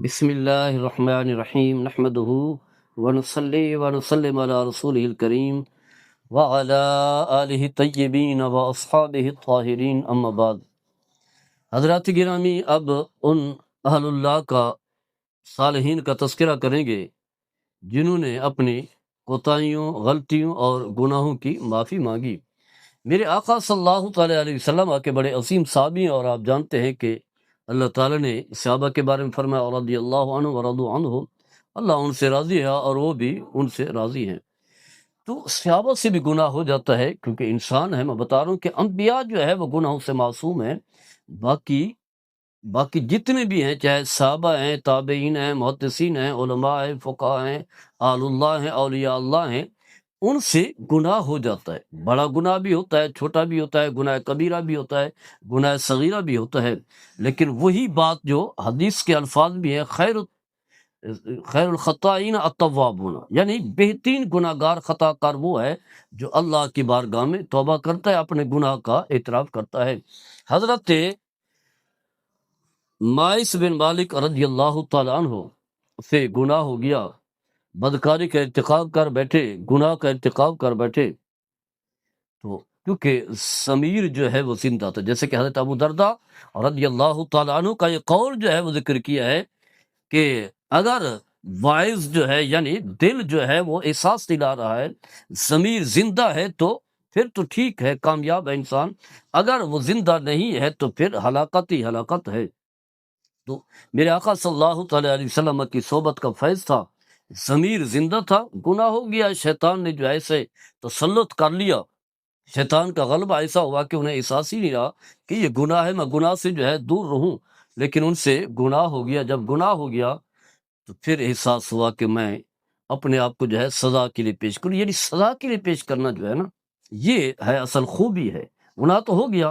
بسم اللہ الرحمن الرحیم نحمدہ ونصلی ونسلم علی رسولہ الکریم وعلی آلہ الطیبین واصحابہ الطاہرین اما بعد۔ حضرات گرامی، اب ان اہل اللہ کا، صالحین کا تذکرہ کریں گے جنہوں نے اپنی کوتاہیوں، غلطیوں اور گناہوں کی معافی مانگی۔ میرے آقا صلی اللہ تعالیٰ علیہ وسلم کے بڑے عظیم صحابی ہیں، اور آپ جانتے ہیں کہ اللہ تعالیٰ نے صحابہ کے بارے میں فرمایا رضی اللہ عنہ ورضوا عنہ، اللہ ان سے راضی ہے اور وہ بھی ان سے راضی ہیں۔ تو صحابہ سے بھی گناہ ہو جاتا ہے، کیونکہ انسان ہے۔ میں بتا رہا ہوں کہ انبیاء جو ہے وہ گناہوں سے معصوم ہیں۔ باقی جتنے بھی ہیں، چاہے صحابہ ہیں، تابعین ہیں، محدثین ہیں، علماء ہیں، فقہاء ہیں، آل اللہ ہیں، اولیاء اللہ ہیں، ان سے گناہ ہو جاتا ہے۔ بڑا گناہ بھی ہوتا ہے، چھوٹا بھی ہوتا ہے، گناہ کبیرہ بھی ہوتا ہے، گناہ صغیرہ بھی ہوتا ہے، لیکن وہی بات جو حدیث کے الفاظ بھی ہیں، خیر الخطائین التوابون، یعنی بہترین گناہ گار، خطا کار وہ ہے جو اللہ کی بارگاہ میں توبہ کرتا ہے، اپنے گناہ کا اعتراف کرتا ہے۔ حضرت مائس بن مالک رضی اللہ تعالیٰ عنہ سے گناہ ہو گیا، بدکاری کا ارتکاب کر بیٹھے، گناہ کا ارتکاب کر بیٹھے، تو کیونکہ ضمیر جو ہے وہ زندہ تھا، جیسے کہ حضرت ابو درداء رضی اللہ تعالیٰ عنہ کا یہ قول جو ہے وہ ذکر کیا ہے کہ اگر وائز جو ہے، یعنی دل جو ہے وہ احساس دلا رہا ہے، ضمیر زندہ ہے، تو پھر تو ٹھیک ہے، کامیاب ہے انسان۔ اگر وہ زندہ نہیں ہے تو پھر ہلاکت ہی ہلاکت ہے۔ تو میرے آقا صلی اللہ تعالیٰ علیہ وسلم کی صحبت کا فیض تھا، ضمیر زندہ تھا، گناہ ہو گیا، شیطان نے جو ایسے تسلط کر لیا، شیطان کا غلبہ ایسا ہوا کہ انہیں احساس ہی نہیں رہا کہ یہ گناہ ہے، میں گناہ سے جو ہے دور رہوں، لیکن ان سے گناہ ہو گیا۔ جب گناہ ہو گیا تو پھر احساس ہوا کہ میں اپنے آپ کو جو ہے سزا کے لیے پیش کروں، یعنی سزا کے لیے پیش کرنا جو ہے نا، یہ ہے اصل خوبی ہے۔ گناہ تو ہو گیا،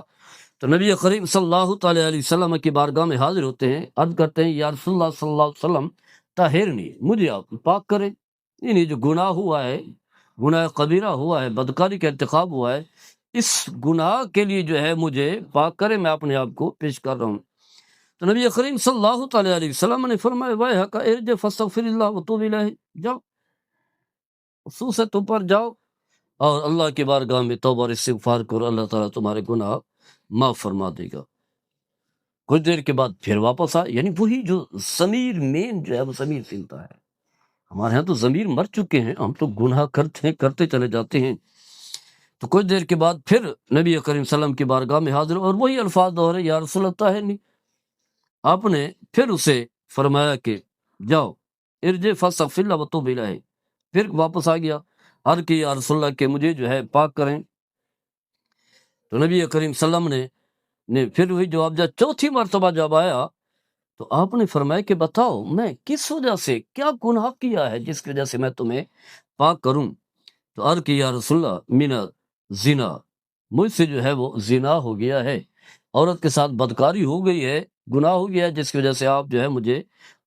تو نبی کریم صلی اللہ تعالیٰ علیہ وسلم کی بارگاہ میں حاضر ہوتے ہیں، عرض کرتے ہیں یا رسول اللہ صلی اللہ علیہ وسلم طاہرنی، مجھے آپ پاک کریں، یعنی جو گناہ ہوا ہے، گناہ کبیرہ ہوا ہے، بدکاری کا ارتکاب ہوا ہے، اس گناہ کے لیے جو ہے مجھے پاک کرے، میں اپنے آپ کو پیش کر رہا ہوں۔ تو نبی کریم صلی اللہ تعالیٰ علیہ وسلم نے فرمایا وَيْحَكَ ارجع فاستغفر اللہ وتوب الیہ، جاؤ، افسوس ہے تم پر، جاؤ اور اللہ کی بارگاہ میں توبہ اور استغفار کرو، اللہ تعالیٰ تمہارے گناہ معاف فرما دے گا۔ کچھ دیر کے بعد پھر واپس آئے، یعنی وہی جو ضمیر مین جو ہے وہ ضمیر زندہ ہے۔ ہمارے ہاں تو ضمیر مر چکے ہیں، ہم تو گناہ کرتے چلے جاتے ہیں۔ تو کچھ دیر کے بعد پھر نبی کریم صلی اللہ علیہ وسلم کی بارگاہ میں حاضر، اور وہی الفاظ دہرے، یا رسول اللہ طاہرنی۔ آپ نے پھر اسے فرمایا کہ جاؤ، ارجع فاستغفر اللہ وتوب الیہ، پھر واپس آ گیا، عرض کی یا رسول اللہ کہ مجھے جو ہے پاک کریں۔ تو نبی کریم صلی اللہ علیہ وسلم نے پھر وہی جواب دیا۔ چوتھی مرتبہ جب آیا تو آپ نے فرمایا کہ بتاؤ میں کس وجہ سے، کیا گناہ کیا ہے جس کی وجہ سے میں تمہیں پاک کروں؟ تو عرض کی یا رسول اللہ من زنا، مجھ سے جو ہے وہ زنا ہو گیا ہے، عورت کے ساتھ بدکاری ہو گئی ہے، گناہ ہو گیا ہے، جس کی وجہ سے آپ جو ہے مجھے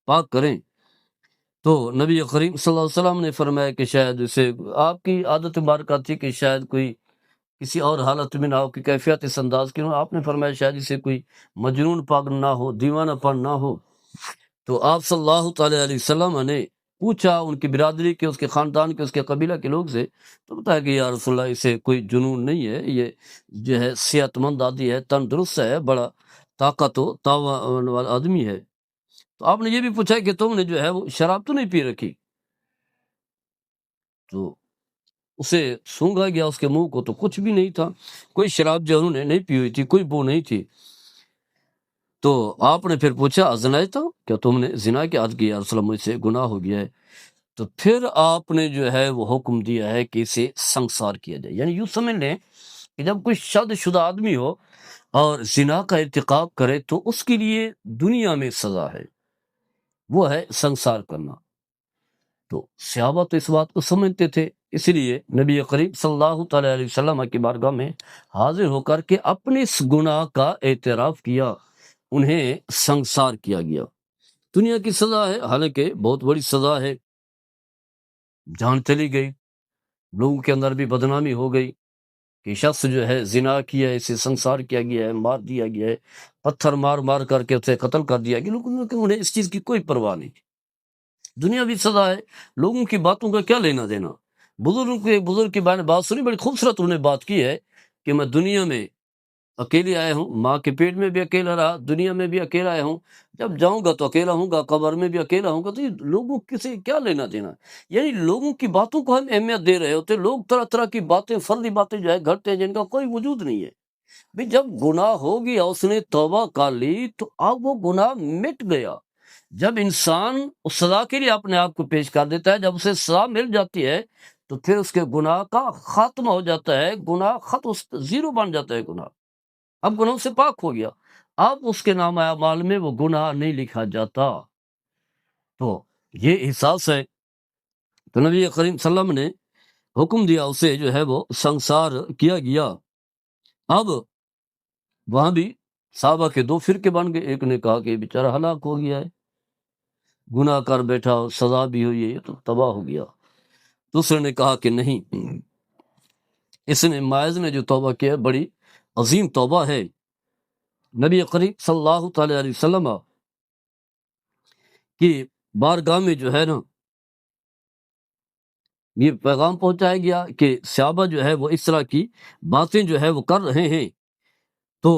پاک کریں۔ تو نبی کریم صلی اللہ علیہ وسلم نے فرمایا کہ شاید اسے، آپ کی عادت مبارکہ تھی کہ شاید کوئی کسی اور حالت میں نہ ہو، کہ کیفیت اس انداز کی ہو، آپ نے فرمایا شاید اسے کوئی مجنون پاک نہ ہو، دیوانہ پن نہ ہو۔ تو آپ صلی اللہ تعالیٰ علیہ وسلم نے پوچھا ان کی برادری کے، اس کے خاندان کے، اس کے قبیلہ کے لوگ سے، تو بتایا کہ یا رسول اللہ اسے کوئی جنون نہیں ہے، یہ جو ہے صحت مند آدمی ہے، تندرست ہے، بڑا طاقت و توان والا آدمی ہے۔ تو آپ نے یہ بھی پوچھا کہ تم نے جو ہے وہ شراب تو نہیں پی رکھی؟ تو اسے سونگا گیا، اس کے منہ کو تو کچھ بھی نہیں تھا، کوئی شراب جو انہوں نے نہیں پی ہوئی تھی، کوئی بو نہیں تھی۔ تو آپ نے پھر پوچھا ازنیت، کیا تم نے زنا کی؟ عرض کی یا رسول اللہ مجھ سے گناہ ہو گیا ہے۔ تو پھر آپ نے جو ہے وہ حکم دیا ہے کہ اسے سنسار کیا جائے، یعنی یوں سمجھ لیں کہ جب کوئی شاد شدہ آدمی ہو اور زنا کا ارتکاب کرے تو اس کے لیے دنیا میں سزا ہے، وہ ہے سنسار کرنا۔ تو صحابہ تو اس بات کو سمجھتے تھے، اس لیے نبی کریم صلی اللہ تعالیٰ علیہ وسلم کی بارگاہ میں حاضر ہو کر کے اپنے اس گناہ کا اعتراف کیا، انہیں سنسار کیا گیا۔ دنیا کی سزا ہے، حالانکہ بہت بڑی سزا ہے، جان چلی گئی، لوگوں کے اندر بھی بدنامی ہو گئی کہ شخص جو ہے زنا کیا ہے، اسے سنسار کیا گیا ہے، مار دیا گیا ہے، پتھر مار مار کر کے اسے قتل کر دیا گیا، لیکن انہیں اس چیز کی کوئی پرواہ نہیں، دنیاوی سزا ہے، لوگوں کی باتوں کا کیا لینا دینا۔ بزرگ کے بارے میں بات سنی، بڑی خوبصورت انہوں نے بات کی ہے کہ میں دنیا میں اکیلے آیا ہوں، ماں کے پیٹ میں بھی اکیلا رہا، دنیا میں بھی اکیلا آیا ہوں، جب جاؤں گا تو اکیلا ہوں گا، قبر میں بھی اکیلا ہوں گا، تو یہ لوگوں کسی کیا لینا دینا، یعنی لوگوں کی باتوں کو ہم اہمیت دے رہے ہوتے، لوگ طرح طرح کی باتیں، فردی باتیں جو ہے گھڑتے ہیں جن کا کوئی وجود نہیں ہے۔ بھی جب گناہ ہو گیا، اس نے توبہ کر لی، تو اب وہ گناہ مٹ گیا۔ جب انسان اس سزا کے لیے اپنے آپ کو پیش کر دیتا ہے، جب اسے سزا مل جاتی ہے، تو پھر اس کے گناہ کا خاتمہ ہو جاتا ہے، گناہ ختم، زیرو بن جاتا ہے گناہ، اب گناہوں سے پاک ہو گیا، اب اس کے نام اعمال میں وہ گناہ نہیں لکھا جاتا۔ تو یہ احساس ہے، تو نبی کریم صلی اللہ علیہ وسلم نے حکم دیا، اسے جو ہے وہ سنسار کیا گیا۔ اب وہاں بھی صحابہ کے دو فرقے بن گئے، ایک نے کہا کہ یہ بیچارہ ہلاک ہو گیا ہے، گناہ کر بیٹھا، سزا بھی ہوئی ہے، یہ تو تباہ ہو گیا۔ دوسرے نے کہا کہ نہیں، اس نے ماعز نے جو توبہ کیا ہے بڑی عظیم توبہ ہے۔ نبی کریم صلی اللہ تعالی علیہ وسلم کی بارگاہ میں جو ہے نا یہ پیغام پہنچایا گیا کہ صحابہ جو ہے وہ اس طرح کی باتیں جو ہے وہ کر رہے ہیں، تو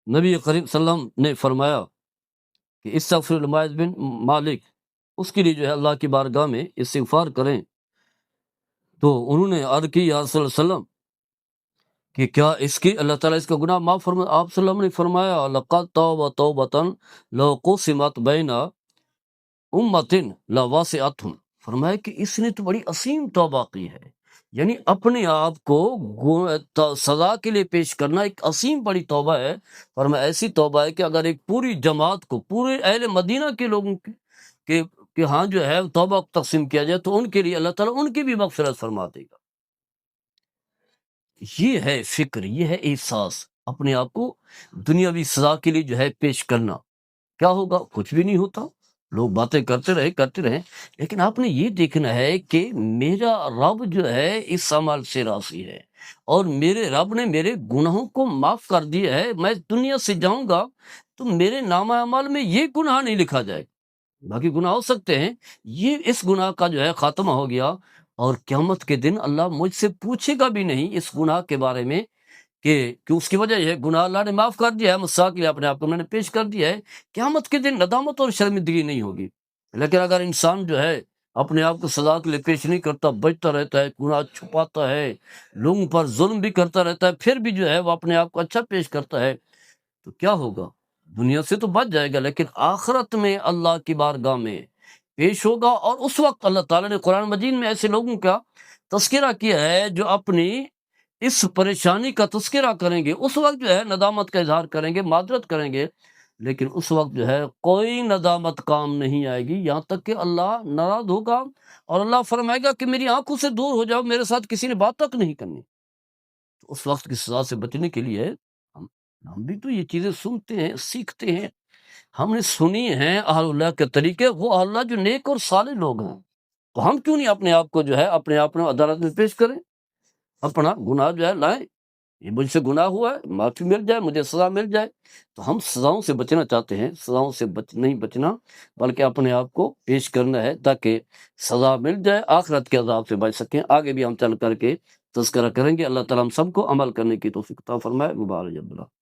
نبی کریم صلی اللہ علیہ وسلم نے فرمایا کہ استغفر لماعز بن مالک، اس کے لیے جو ہے اللہ کی بارگاہ میں استغفار کریں۔ تو انہوں نے عرض کی یا رسول اللہ صلی اللہ علیہ وسلم کہ کیا اس کی اللہ تعالیٰ اس کا گناہ معاف فرما؟ آپ صلی اللہ علیہ وسلم نے فرمایا لقد توبہ توبۃ لو قسمت بین امۃ لواسعتہم، فرمایا کہ اس نے تو بڑی عظیم توبہ کی ہے، یعنی اپنے آپ کو سزا کے لیے پیش کرنا ایک عظیم بڑی توبہ ہے، فرمایا ایسی توبہ ہے کہ اگر ایک پوری جماعت کو، پورے اہل مدینہ کے لوگوں کے ہاں جو ہے توبہ کو تقسیم کیا جائے تو ان کے لیے اللہ تعالیٰ ان کی بھی مغفرت فرما دے گا۔ یہ ہے فکر، یہ ہے احساس، اپنے آپ کو دنیاوی سزا کے لیے جو ہے پیش کرنا، کیا ہوگا؟ کچھ بھی نہیں ہوتا، لوگ باتیں کرتے رہے، لیکن آپ نے یہ دیکھنا ہے کہ میرا رب جو ہے اس عمل سے راضی ہے، اور میرے رب نے میرے گناہوں کو معاف کر دیا ہے، میں دنیا سے جاؤں گا تو میرے نامہ اعمال میں یہ گناہ نہیں لکھا جائے گا، باقی گناہ ہو سکتے ہیں، یہ اس گناہ کا جو ہے خاتمہ ہو گیا، اور قیامت کے دن اللہ مجھ سے پوچھے گا بھی نہیں اس گناہ کے بارے میں کہ اس کی وجہ یہ ہے گناہ اللہ نے معاف کر دیا ہے، مساق کے لیے اپنے آپ کو میں نے پیش کر دیا ہے، قیامت کے دن ندامت اور شرمندگی نہیں ہوگی۔ لیکن اگر انسان جو ہے اپنے آپ کو سزا کے لیے پیش نہیں کرتا، بچتا رہتا ہے، گناہ چھپاتا ہے، لوگوں پر ظلم بھی کرتا رہتا ہے، پھر بھی جو ہے وہ اپنے آپ کو اچھا پیش کرتا ہے، تو کیا ہوگا؟ دنیا سے تو بچ جائے گا، لیکن آخرت میں اللہ کی بارگاہ میں پیش ہوگا، اور اس وقت اللہ تعالیٰ نے قرآن مجید میں ایسے لوگوں کا تذکرہ کیا ہے جو اپنی اس پریشانی کا تذکرہ کریں گے، اس وقت جو ہے ندامت کا اظہار کریں گے، معذرت کریں گے، لیکن اس وقت جو ہے کوئی ندامت کام نہیں آئے گی، یہاں تک کہ اللہ ناراض ہوگا اور اللہ فرمائے گا کہ میری آنکھوں سے دور ہو جاؤ، میرے ساتھ کسی نے بات تک نہیں کرنی۔ تو اس وقت کی سزا سے بچنے کے لیے ہم ہم بھی تو یہ چیزیں سنتے ہیں، سیکھتے ہیں، ہم نے سنی ہیں اہل اللہ کے طریقے، وہ اہل اللہ جو نیک اور صالح لوگ ہیں، تو ہم کیوں نہیں اپنے آپ کو جو ہے اپنے آپ میں عدالت میں پیش کریں، اپنا گناہ جو ہے لائیں، یہ مجھ سے گناہ ہوا ہے، معافی مل جائے، مجھے سزا مل جائے۔ تو ہم سزاؤں سے بچنا چاہتے ہیں، سزاؤں سے نہیں بچنا، بلکہ اپنے آپ کو پیش کرنا ہے تاکہ سزا مل جائے، آخرت کے عذاب سے بچ سکیں۔ آگے بھی ہم چل کر کے تذکرہ کریں گے۔ اللہ تعالیٰ ہم سب کو عمل کرنے کی توفیق عطا فرمائے۔ مبارک اللہ۔